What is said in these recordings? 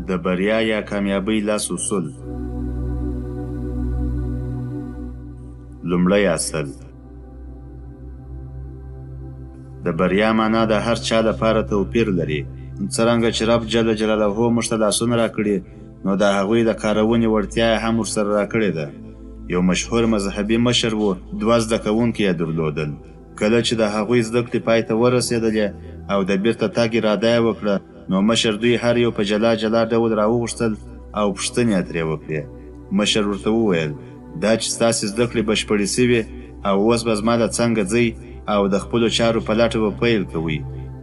د بریا یا کامیابۍ لس اصول. لومړی اصل: د بریا معنا د هر چا لپاره توپیر لري. څرنګه چې رب جل جلاله موږ ته لاسونه راکړي، نو د هغوی د کارونې وړتیا یې هم ورسره راکړې ده. یو مشهور مذهبي مشر و، 2 زده کوونکي یې درلودل. کله چې د هغوی زده کړې پای ته ورسېدلې او د بیرته تګ اراده یې وکړه، نو مشر دوی هر یو په جلا جلا ډول راوغوښتل او پوښتنې یې ترې وکړې. مشر ورته وویل: دا چې ستاسې زده کړې بشپړې سوې او اوس به زما له څنګه ځئ او د خپلو چارو په لټه به پیل کوئ،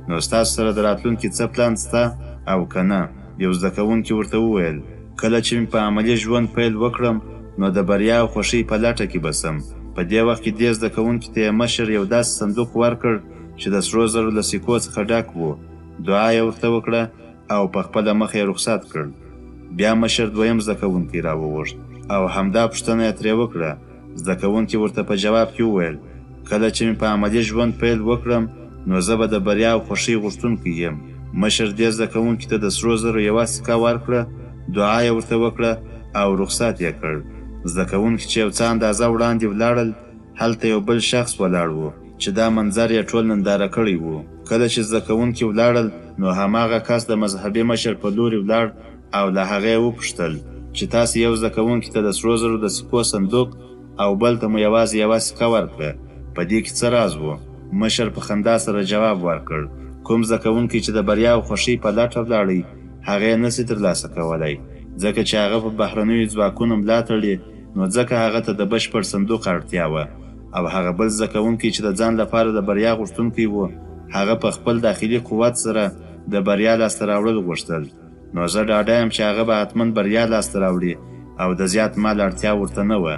نو ستاسو سره د راتلونکي څه پلان شته او که نه؟ یو زده کوونکي ورته وویل: کله چې مې په عملي ژوند پیل وکړم، نو د بریا او خوښۍ په لټه کې به سم. په دې وخت کې دې زده کوونکي ته یې مشر یو داسې صندوق ورکړ چې د سرو زرو له سکو څخه ډک و. دعا یې ورته وکړه او په خپله مخ یې رخصت کړ. بیا مشر دویم زده کوونکی راوغوښت او همدا پوښتنه یې ترې وکړه. زده کوونکي ورته په جواب کې وویل: کله چې مې په عملي ژوند پیل وکړم، نو زه به د بریا او خوښۍ غوښتونکی یم. مشر دې زده کوونکي ته د سرو زرو یوه سکه ورکړه، دعا یې ورته وکړه او رخصت یې کړ. زده کوونکي چې یو څه اندازه وړاندې ولاړل، هلته یو بل شخص ولاړ و چې دا منظر یې ټول ننداره کړی و. کله چې زده کوونکي ولاړل، نو هماغه کس د مذهبي مشر په لوري ولاړ او له هغه یې وپوښتل چې تاسې یو زده کوونکي ته د سرو زرو د سکو صندوق او بل ته مو یوازې یوه سکه ورکړه، په دې کې څه راز و؟ مشر په خندا سره جواب ورکړ: کوم زده کوونکی چې د بریا او خوښۍ په لټه ولاړی، هغه یې نسي ترلاسه کولی، ځکه چې هغه په بهرنیو ځواکونو ملا تړي، نو ځکه هغه ته د بشپړ صندوق اړتیا وه. او هغه بل زده کوونکی چې د ځان لپاره د بریا غوښتونکی و، هغه په خپل داخلي قوت سره د بریا لاسته راوړل غوښتل. نو زه ډاډه یم چې هغه به حتما بریا لاسته راوړي او د زیات مال اړتیا ورته نه وه،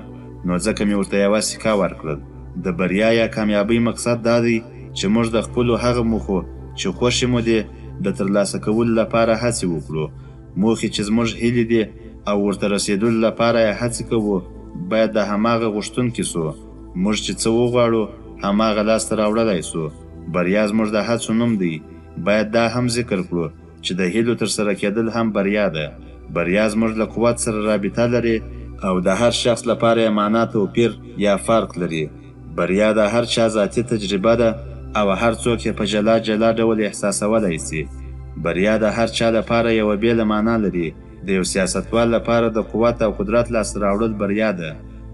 نو ځکه مې ورته یوه سکه ورکړل. د بریا یا کامیابۍ مقصد دا دی چې موږ د خپلو هغه موخو چې خوښې مو دي د ترلاسه کولو لپاره هڅې وکړو. موخې چې زموږ هیلې دي او ورته رسېدلو لپاره یې هڅې کوو، باید د هماغه غوښتونکي سو. موږ چې څه وغواړو، هماغه لاسته راوړلی سو. بریا زموږ د هڅو نوم دی. باید دا هم ذکر کړو چې د هیلو ترسره کېدل هم بریا ده. بریا زموږ له قوت سره رابطه لري او د هر شخص لپاره یې معنا توپیر یا فرق لري. بریا د هر چا ذاتي تجربه ده او هر څوک یې په جلا جلا ډول احساسولی سي. بریا د هر چا لپاره یوه بېله معنا لري. د یو سیاستوال لپاره د قوت او قدرت لاسته راوړل بریا ده.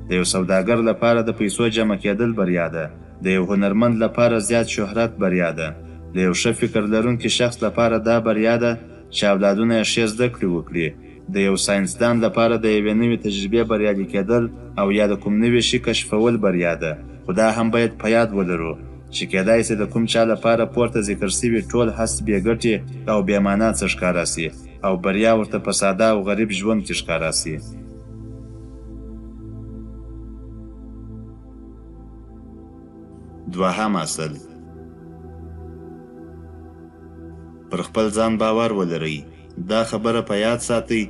د یو سوداګر لپاره د پیسو جمع کېدل بریا ده. د یو هنرمند لپاره زیات شهرت بریا ده. د یو ښه فکر لرونکي شخص لپاره دا بریا ده چې اولادونه یې ښې زده کړې وکړي. د یو ساینسدان لپاره د یوې نوې تجربې بریالي کېدل او یا د کوم نوي شي کشفول بریا ده. خو دا هم باید په یاد ولرو چې کېدای سي د کوم چا لپاره پورته ذکر سوي ټول هڅې بې ګټې او بې معنا څه ښکاره سي او بریا ورته په ساده او غریب ژوند کې ښکاره سي. دوهم اصل: پر خپل ځان باور ولرئ. دا خبره په یاد ساتئ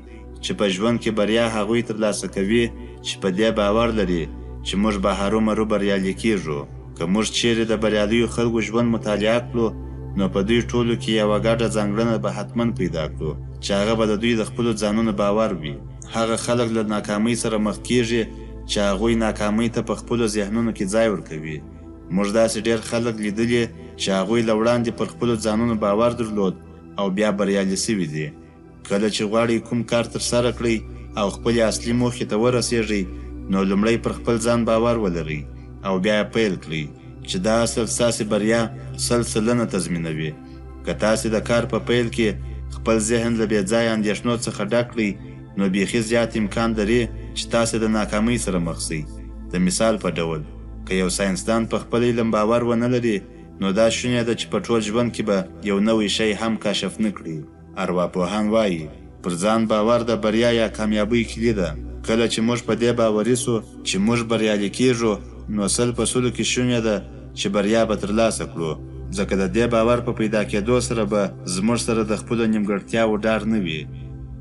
چې په ژوند کې بریا هغوی ترلاسه کوي چې په دې باور لري چې موږ به هرومرو بریالي کیږو. که موږ چیرې د بریالیو خلکو ژوند مطالعه کړو، نو په دوی ټولو کې یوه ګډه ځانګړنه به حتما پیدا کړو چې هغه به د دوی د خپلو ځانونو باور وي. هغه خلک له ناکامۍ سره مخ کیږي چې هغوی ناکامۍ ته په خپلو ذهنونو کې ځای ورکوي. موږ داسې ډېر خلک لیدلي چې هغوی له وړاندې پر خپلو ځانونو باور درلود او بیا بریالي سوي دي. کله چې غواړئ کوم کار ترسره کړئ او خپلې اصلي موخې ته ورسېږئ، نو لومړی پر خپل ځان باور ولرئ او بیا یې پیل کړئ چې دا اصل ستاسې بریا 100% تضمینوي. که تاسې د کار په پیل کې خپل ذهن له بې ځایه اندېښنو څخه ډک کړئ، نو بیخي زیات امکان لري چې تاسې د ناکامۍ سره مخ شئ. د مثال په ډول، که یو ساینسدان په خپل علم باور ونه لري، نو دا شونې ده چې په ټول ژوند کې به یو نوی شی هم کشف نه کړي. ارواپوهان وایي پر ځان باور د بریا یا کامیابۍ کلي ده. کله چې موږ په دې باوري سو چې موږ بریالي کیږو، نو 100% کې شونې ده چې بریا به ترلاسه کړو، ځکه د دې باور په پیدا کېدو سره به زموږ سره د خپلو نیمګړتیاوو ډار نه وي.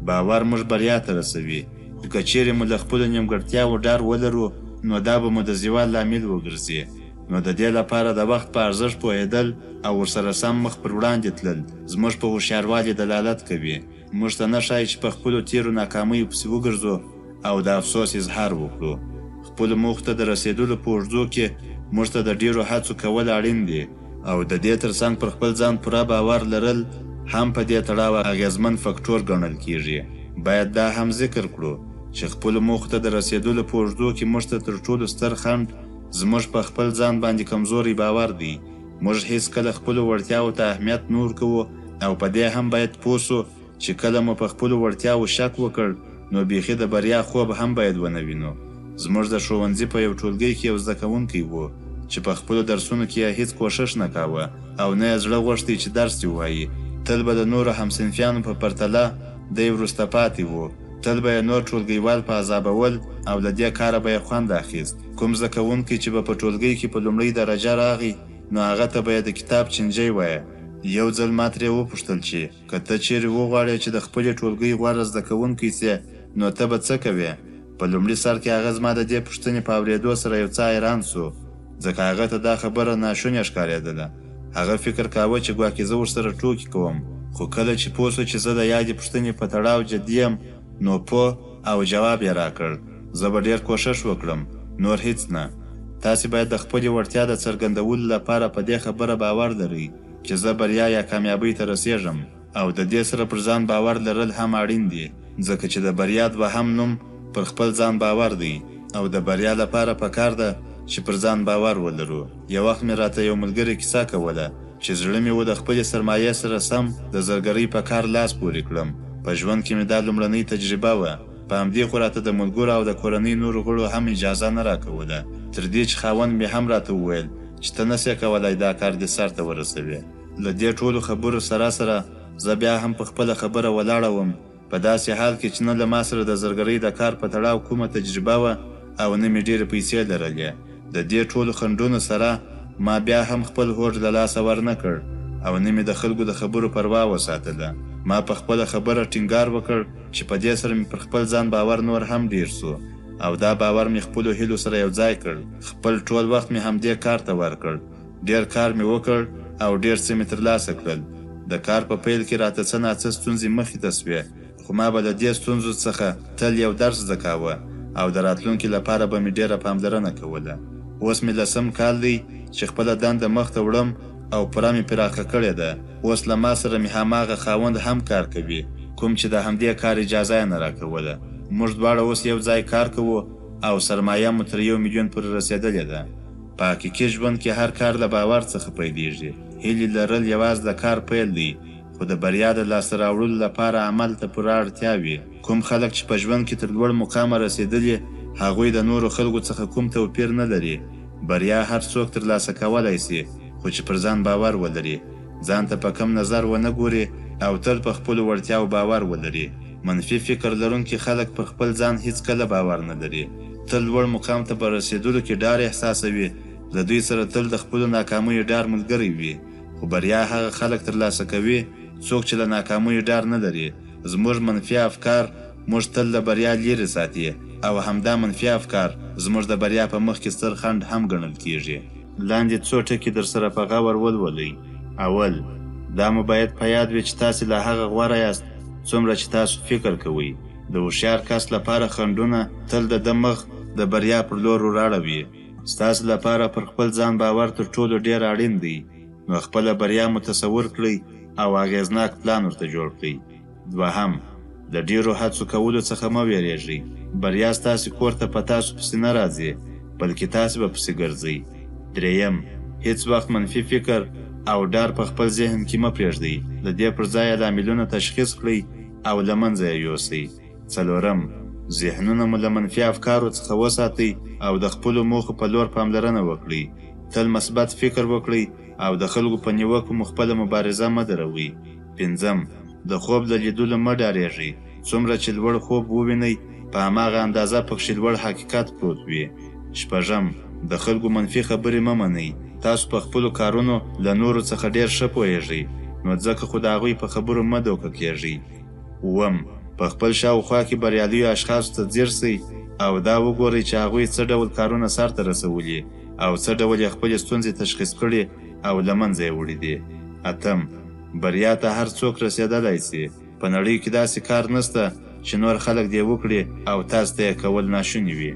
باور موږ بریا ته رسوي. خو که چیرې مو له خپلو نیمګړتیاوو ډار ولرو، نو دا به مو د زوال لامل وګرځي. نو د دې لپاره د وخت په ارزښت پوهېدل او ورسره سم مخ پر وړاندې تلل زموږ په هوښیاروالي دلالت کوي. موږ ته نه ښایي چې په خپلو تېرو ناکامیو پسې وګرځو او د افسوس اظهار وکړو. خپلو موخو ته د رسېدلو په اوږدو کې موږ ته د ډېرو هڅو کول اړین دي او د دې ترڅنګ پر خپل ځان پوره باور لرل هم په دې تړاو اغېزمن فکټور ګڼل کېږي. باید دا هم ذکر کړو چې خپلو موخو ته د رسېدلو په اوږدو کې موږ ته تر ټولو ستر خنډ زموږ په خپل ځان باندې کمزوري باور دی. موږ هیڅکله خپلو وړتیاوو ته اهمیت نه ورکوو او په دې هم باید پوه سو چې کله مو په خپلو وړتیاوو شک وکړ نو بیخي د بریا خوب هم باید ونه وینو. زموږ د ښوونځي په یو ټولګي کې یو زده کوونکی و چې په خپلو درسونو کې یې هیڅ کوښښ نه کاوه او نه یې زړه غوښتی چې درس دې ووایي. تل به د نورو همصنفیانو په پرتله دی وروسته پاتې و. تل به یې نور ټولګیوال په عذابول او له دې کاره به یې خوند اخیست. کوم زده کوونکی چې به په ټولګي کې په لومړۍ درجه راغی نو هغه ته به یې د کتاب چینجی وایه. یو ځل ما ترې وپوښتل چې که ته چیرې وغواړې چې د خپلې ټولګۍ غوره زده کوونکی سې نو ته به څه کوې؟ په لومړي سر کې هغه زما د دې پوښتنې په اورېدو سره یو څه حیران سو ځکه هغه ته دا خبره ناشونې ښکارېدله. هغه فکر کاوه چې ګواکې زه ورسره ټوکې کوم، خو کله چې پوه سو چې زه د یادې پوښتنې په تړاو جدي یم نو پوه او جواب یې راکړ. زه به ډېر کوښښ وکړم، نور هیڅ نه. تاسې باید د خپلې وړتیا د څرګندولو لپاره په دې خبره باور لرئ چې زه بریا یا کامیابۍ ته رسېږم او د دې سره پر ځان باور لرل هم اړین دي ځکه چې د بریا دوهم نوم پر خپل ځان باور دی او د بریا لپاره پکار ده چې پر ځان باور ولرو. یو وخت مې راته یو ملګري کیسه کوله چې زړه مې و د خپلې سرمایې سره سم د زرګرۍ په کار لاس پورې کړم. په ژوند کې مې دا لومړنۍ تجربه وه. په همدې خو راته د ملګرو او د کورنۍ نورو غړو هم اجازه نه راکوله، تر دې چې خاوند مې هم راته وویل چې ته نسې کولی دا کار دې سر ته ورسوې. له دې ټولو خبرو سره زه بیا هم په خپله خبره ولاړه وم، په داسې حال کې چې نه له ما سره د زرګرۍ د کار په تړاو کومه تجربه وه او نه مې ډېرې پیسې لرلې. د دې ټولو خنډونو سره ما بیا هم خپل هوډ له لاسه ورنه کړ او نه مې د خلکو د خبرو پروا وساتله. ما په خپله خبره ټینګار وکړ چې په دې سره مې پر خپل ځان باور نور هم ډېر سو او دا باور مې خپلو هیلو سره یو ځای کړ. خپل ټول وخت مې همدې کار ته ورکړ. ډېر کار مې وکړ او ډېر څه مې ترلاسه کړل. د کار په پیل کې راته څه ناڅه ستونزې مخې ته سوې، خو ما به له دې ستونزو څخه تل یو درس زده کاوه او د راتلونکي لپاره به مې ډېره پاملرنه کوله. اوس مې 10م کال دی چې خپله دنده مخ ته وړم او پوره مې پراخه کړې ده. اوس له ما سره مې هماغه خاوند هم کار کوي کوم چې د همدې کار اجازه یې نه راکوله. موږ دواړه اوس یو ځای کار کوو او سرمایه مو تر 1 میلیون پورې رسېدلې ده. په حقیقي ژوند کې هر کار له باور څخه پیلېږي. هیلې لرل یوازې د کار پیل دی، خو د بریا د لاسته راوړلو لپاره عمل ته پوره اړتیا وي. کوم خلک چې په ژوند کې تر لوړ مقامه رسېدلي هغوی د نورو خلکو څخه کوم توپیر نه لري. بریا هر څوک ترلاسه کولی سي، خو چې پر ځان باور ولري، ځان ته په کم نظر ونه ګوري او تل په خپلو وړتیاو باور ولري. منفي فکر لرونکي خلک پر خپل ځان هیڅکله باور نه لري. تل لوړ مقام ته په رسېدلو کې ډار احساسوي. د دوی سره تل د خپلو ناکامیو ډار ملګری وي. خو بریا هغه خلک ترلاسه کوي څوک چې له ناکامیو ډار نه لري. زموږ منفي افکار موږ تل له بریا لیرې ساتي او همدا منفي افکار زموږ د بریا په مخ کې ستر خنډ هم ګڼل کیږي. لاندې څو ټکي در سره په غور ولولئ. اول، دا مو باید په یاد وي چې تاسې له هغه غوره یاست څومره چې تاسو فکر کوئ. د هوښیار کس لپاره خنډونه تل د ده مخ د بریا پر لور وراړوي. ستاسو لپاره پر خپل ځان باور تر ټولو ډېر اړین دی، نو خپله بریا مو تصور کړئ او اغېزناک پلان ورته جوړ کړئ. دوهم، د ډېرو هڅو کولو څخه مه ویرېږئ. بریا ستاسې کور ته په تاسو پسې نه راځي، بلکې تاسې به پسې ګرځئ. درېیم، هیڅ وخت منفي فکر او ډار په خپل ذهن کې مه پرېږدئ. د دې پر ځای یې لاملونه تشخیص کړئ او له منځه یې یوسئ. څلورم، ذهنونه مو له منفي افکارو څخه وساتئ او د خپلو موخو په لور پاملرنه وکړئ. تل مثبت فکر وکړئ او د خلکو په نیوکو مو خپله مبارزه مه دروئ. پنځم، د خوب له لیدلو مه ډارېږئ. څومره چې لوړ خوب ووینئ په هماغه اندازه پکښې لوړ حقیقت پروت وي. شپږم، د خلکو منفي خبرې مه منئ. تاسو په خپلو کارونو له نورو څخه ډېر ښه پوهېږئ، نو ځکه خو د هغوی په خبرو مه دوکه کېږئ. اووم، په خپل شاوخوا کې بریالیو اشخاصو ته ځیر سئ او دا وګورئ چې هغوی څه ډول کارونه سرته رسولي او څه ډول یې خپلې ستونزې تشخیص کړي او له منځه یې وړي دي. 8. بریا ته هر څوک رسېدلی سي. په نړۍ کې داسې کار نشته چې نور خلک دې وکړي او تاسو ته یې کول ناشوني وي.